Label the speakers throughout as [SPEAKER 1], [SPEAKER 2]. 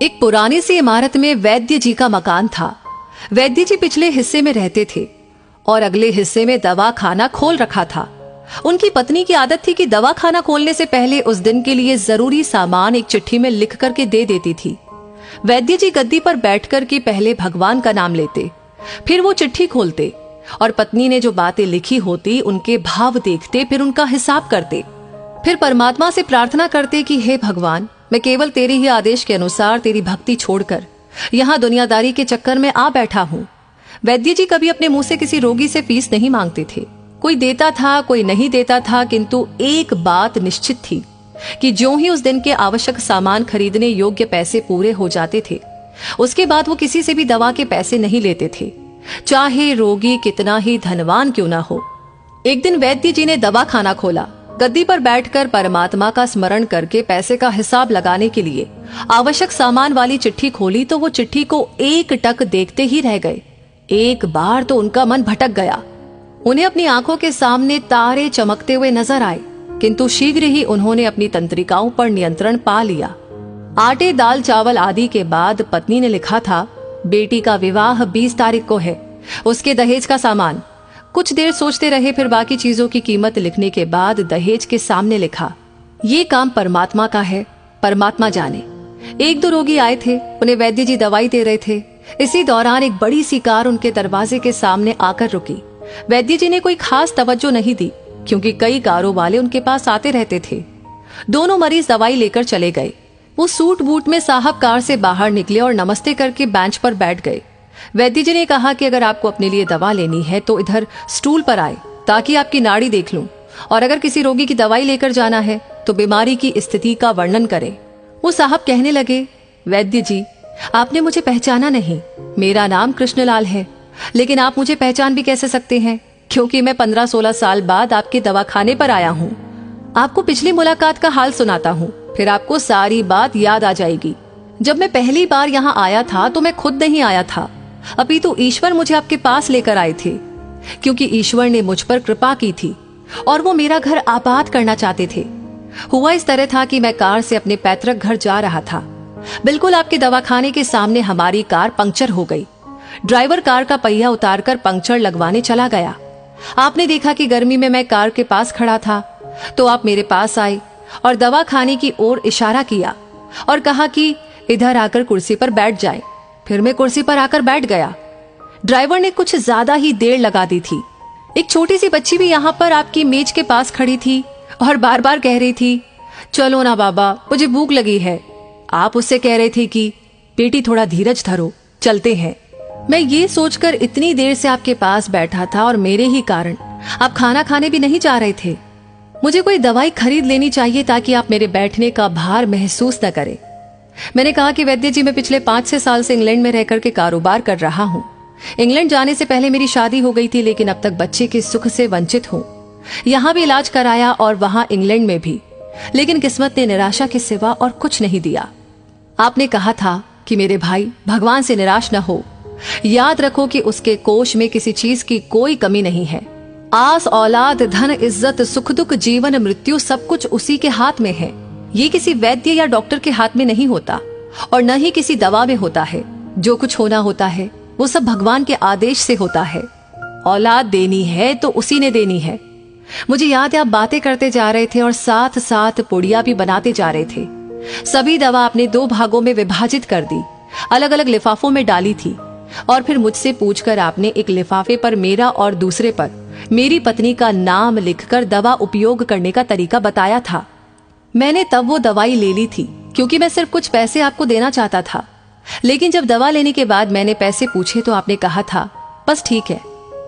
[SPEAKER 1] एक पुरानी सी इमारत में वैद्य जी का मकान था। वैद्य जी पिछले हिस्से में रहते थे और अगले हिस्से में दवा खाना खोल रखा था। उनकी पत्नी की आदत थी कि दवा खाना खोलने से पहले उस दिन के लिए जरूरी सामान एक चिट्ठी में लिख करके दे देती थी। वैद्य जी गद्दी पर बैठकर के पहले भगवान का नाम लेते, फिर वो चिट्ठी खोलते और पत्नी ने जो बातें लिखी होती उनके भाव देखते, फिर उनका हिसाब करते, फिर परमात्मा से प्रार्थना करते कि हे भगवान, मैं केवल तेरे ही आदेश के अनुसार तेरी भक्ति छोड़कर यहाँ दुनियादारी के चक्कर में आ बैठा हूँ। वैद्य जी कभी अपने मुंह से किसी रोगी से फीस नहीं मांगते थे। कोई देता था, कोई नहीं देता था, किंतु एक बात निश्चित थी कि ज्यों ही उस दिन के आवश्यक सामान खरीदने योग्य पैसे पूरे हो जाते थे, उसके बाद वो किसी से भी दवा के पैसे नहीं लेते थे, चाहे रोगी कितना ही धनवान क्यों ना हो। एक दिन वैद्य जी ने दवा खाना खोला। गद्दी पर बैठकर परमात्मा का स्मरण करके पैसे का हिसाब लगाने के लिए आवश्यक सामान वाली चिट्ठी खोली तो वो चिट्ठी को एक टक देखते ही रह गए। एक बार तो उनका मन भटक गया। उन्हें अपनी आंखों के सामने तारे चमकते हुए नजर आए, किंतु शीघ्र ही उन्होंने अपनी तंत्रिकाओं पर नियंत्रण पा लिया। आटे, दाल, चावल आदि के बाद पत्नी ने लिखा था, बेटी का विवाह 20 तारीख को है, उसके दहेज का सामान। कुछ देर सोचते रहे, फिर बाकी चीजों की कीमत लिखने के बाद दहेज के सामने लिखा, ये काम परमात्मा का है, परमात्मा जाने। एक दो रोगी आए थे, उन्हें वैद्य जी दवाई दे रहे थे। इसी दौरान एक बड़ी सी कार उनके दरवाजे के सामने आकर रुकी। वैद्य जी ने कोई खास तवज्जो नहीं दी, क्योंकि कई कारों वाले उनके पास आते रहते थे। दोनों मरीज दवाई लेकर चले गए। वो सूट बूट में साहब कार से बाहर निकले और नमस्ते करके बेंच पर बैठ गए। वैद्य जी ने कहा कि अगर आपको अपने लिए दवा लेनी है तो इधर स्टूल पर आए, ताकि आपकी नाड़ी देख लूं, और अगर किसी रोगी की दवाई लेकर जाना है तो बीमारी की स्थिति का वर्णन करें। वो साहब कहने लगे, वैद्य जी, आपने मुझे पहचाना नहीं। मेरा नाम कृष्णलाल है, लेकिन आप मुझे पहचान भी कैसे सकते हैं, क्योंकि मैं 15-16 साल बाद आपके दवाखाने पर आया हूँ। आपको पिछली मुलाकात का हाल सुनाता हूँ, फिर आपको सारी बात याद आ जाएगी। जब मैं पहली बार यहाँ आया था तो मैं खुद नहीं आया था, अपितु ईश्वर मुझे आपके पास लेकर आए थे, क्योंकि ईश्वर ने मुझ पर कृपा की थी और वो मेरा घर आबाद करना चाहते थे। हुआ इस तरह था कि मैं कार से अपने पैतृक घर जा रहा था। बिल्कुल आपके दवाखाने के सामने हमारी कार पंक्चर हो गई। ड्राइवर कार का पहिया उतारकर पंक्चर लगवाने चला गया। आपने देखा कि गर्मी में मैं कार के पास खड़ा था, तो आप मेरे पास आए और दवाखाने की ओर इशारा किया और कहा कि इधर आकर कुर्सी पर बैठ जाए। फिर मैं कुर्सी पर आकर बैठ गया। ड्राइवर ने कुछ ज्यादा ही देर लगा दी थी। एक छोटी सी बच्ची भी यहाँ पर आपकी मेज के पास खड़ी थी और बार बार कह रही थी, चलो ना बाबा, मुझे भूख लगी है। आप उससे कह रहे थे कि बेटी थोड़ा धीरज धरो, चलते हैं। मैं ये सोचकर इतनी देर से आपके पास बैठा था और मेरे ही कारण आप खाना खाने भी नहीं जा रहे थे। मुझे कोई दवाई खरीद लेनी चाहिए ताकि आप मेरे बैठने का भार महसूस न करें। मैंने कहा कि वैद्य जी, मैं पिछले 5-6 साल से इंग्लैंड में रहकर के कारोबार कर रहा हूँ। इंग्लैंड जाने से पहले मेरी शादी हो गई थी, लेकिन अब तक बच्चे के सुख से वंचित हूँ। यहाँ भी इलाज कराया और वहाँ इंग्लैंड में भी, लेकिन किस्मत ने निराशा के सिवा और कुछ नहीं दिया। आपने कहा था कि मेरे भाई, भगवान से निराश न हो। याद रखो कि उसके कोष में किसी चीज की कोई कमी नहीं है। आस, औलाद, धन, इज्जत, सुख दुख, जीवन, मृत्यु, सब कुछ उसी के हाथ में है। ये किसी वैद्य या डॉक्टर के हाथ में नहीं होता और न ही किसी दवा में होता है। जो कुछ होना होता है वो सब भगवान के आदेश से होता है। औलाद देनी है तो उसी ने देनी है। मुझे याद है आप बातें करते जा रहे थे और साथ साथ पुड़िया भी बनाते जा रहे थे। सभी दवा आपने 2 भागों में विभाजित कर दी, अलग अलग लिफाफों में डाली थी और फिर मुझसे पूछकर आपने एक लिफाफे पर मेरा और दूसरे पर मेरी पत्नी का नाम लिखकर दवा उपयोग करने का तरीका बताया था। मैंने तब वो दवाई ले ली थी, क्योंकि मैं सिर्फ कुछ पैसे आपको देना चाहता था। लेकिन जब दवा लेने के बाद मैंने पैसे पूछे तो आपने कहा था, बस ठीक है।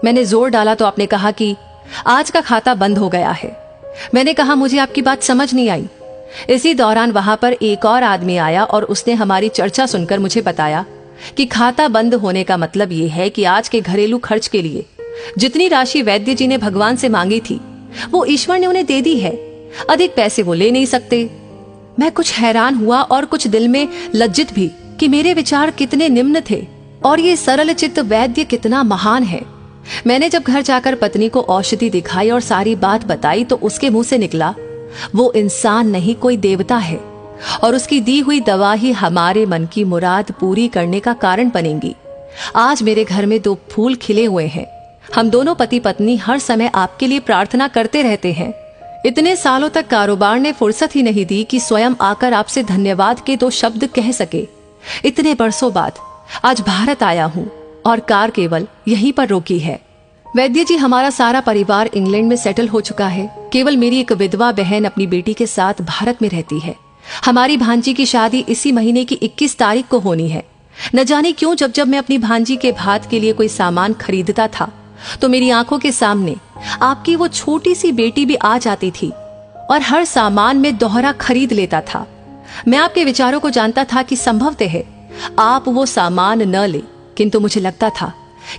[SPEAKER 1] मैंने जोर डाला तो आपने कहा कि आज का खाता बंद हो गया है। मैंने कहा, मुझे आपकी बात समझ नहीं आई। इसी दौरान वहां पर एक और आदमी आया और उसने हमारी चर्चा सुनकर मुझे बताया कि खाता बंद होने का मतलब ये है कि आज के घरेलू खर्च के लिए जितनी राशि वैद्य जी ने भगवान से मांगी थी वो ईश्वर ने उन्हें दे दी है। अधिक पैसे वो ले नहीं सकते। मैं कुछ हैरान हुआ और कुछ दिल में लज्जित भी कि मेरे विचार कितने निम्न थे और ये सरल चित्त वैद्य कितना महान है। मैंने जब घर जाकर पत्नी को औषधि दिखाई और सारी बात बताई तो उसके मुंह से निकला, वो इंसान नहीं, कोई देवता है। और उसकी दी हुई दवा ही हमारे मन की मुराद पूरी करने का कारण बनेंगी। आज मेरे घर में 2 फूल खिले हुए हैं। हम दोनों पति पत्नी हर समय आपके लिए प्रार्थना करते रहते हैं। इतने सालों तक कारोबार ने फुर्सत ही नहीं दी कि स्वयं आकर आपसे धन्यवाद के 2 शब्द कह सके। इतने बरसों बाद आज भारत आया हूँ और कार केवल यहीं पर रोकी है। वैद्य जी, हमारा सारा परिवार इंग्लैंड में सेटल हो चुका है। केवल मेरी एक विधवा बहन अपनी बेटी के साथ भारत में रहती है। हमारी भांजी की शादी इसी महीने की 21 तारीख को होनी है। न जाने क्यों जब जब मैं अपनी भांजी के भात के लिए कोई सामान खरीदता था तो मेरी आंखों के सामने आपकी वो छोटी सी बेटी भी आ जाती थी और हर सामान में दोहरा खरीद लेता था। मैं आपके विचारों को जानता था कि संभवतः है आप वो सामान न ले, किंतु मुझे लगता था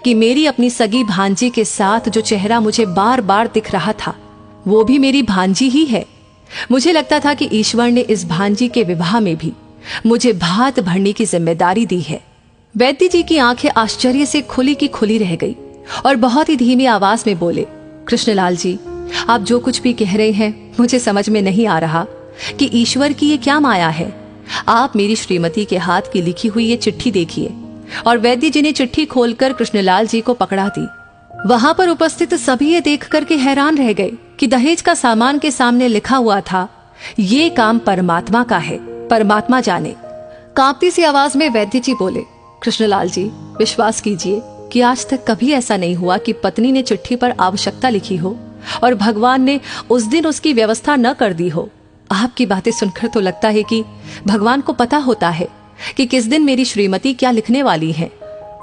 [SPEAKER 1] कि मेरी अपनी सगी भांजी के साथ जो चेहरा मुझे बार बार दिख रहा था वो भी मेरी भांजी ही है। मुझे लगता था कि ईश्वर ने इस भांजी के विवाह में भी मुझे भात भरने की जिम्मेदारी दी है। वैद्य जी की आंखें आश्चर्य से खुली की खुली रह गई और बहुत ही धीमी आवाज में बोले, कृष्णलाल जी, आप जो कुछ भी कह रहे हैं मुझे समझ में नहीं आ रहा कि ईश्वर की ये क्या माया है। आप मेरी श्रीमती के हाथ की लिखी हुई ये चिट्ठी देखिए। और वैद्य जी ने चिट्ठी खोलकर कृष्णलाल जी को पकड़ा दी। वहां पर उपस्थित सभी ये देख करके हैरान रह गए कि दहेज का सामान के सामने लिखा हुआ था, ये काम परमात्मा का है, परमात्मा जाने। कांपती सी आवाज में वैद्य जी बोले, कृष्णलाल जी, विश्वास कीजिए कि आज तक कभी ऐसा नहीं हुआ कि पत्नी ने चिट्ठी पर आवश्यकता लिखी हो और भगवान ने उस दिन उसकी व्यवस्था न कर दी हो। आपकी बातें सुनकर तो लगता है कि भगवान को पता होता है कि किस दिन मेरी श्रीमती क्या लिखने वाली है।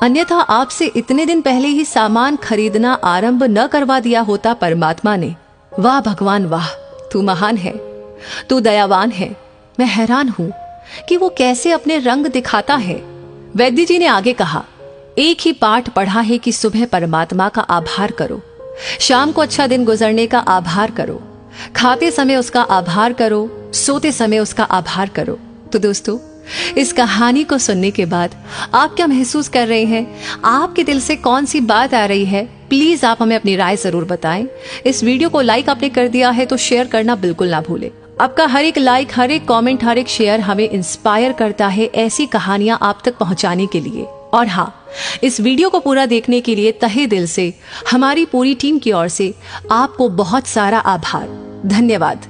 [SPEAKER 1] अन्यथा आपसे इतने दिन पहले ही सामान खरीदना आरंभ न करवा दिया होता परमात्मा ने। वाह भगवान वाह, तू महान है, तू दयावान है। मैं हैरान हूं कि वो कैसे अपने रंग दिखाता है। वैद्य जी ने आगे कहा, एक ही पाठ पढ़ा है कि सुबह परमात्मा का आभार करो, शाम को अच्छा दिन गुजरने का आभार करो, खाते समय उसका आभार करो, सोते समय उसका आभार करो। तो दोस्तों, इस कहानी को सुनने के बाद आप क्या महसूस कर रहे हैं? आपके दिल से कौन सी बात आ रही है? प्लीज आप हमें अपनी राय जरूर बताएं। इस वीडियो को लाइक आपने कर दिया है तो शेयर करना बिल्कुल ना भूलें। आपका हर एक लाइक, हर एक कमेंट, हर एक शेयर हमें इंस्पायर करता है ऐसी कहानियां आप तक पहुंचाने के लिए। और हाँ, इस वीडियो को पूरा देखने के लिए तहे दिल से हमारी पूरी टीम की ओर से आपको बहुत सारा आभार। धन्यवाद।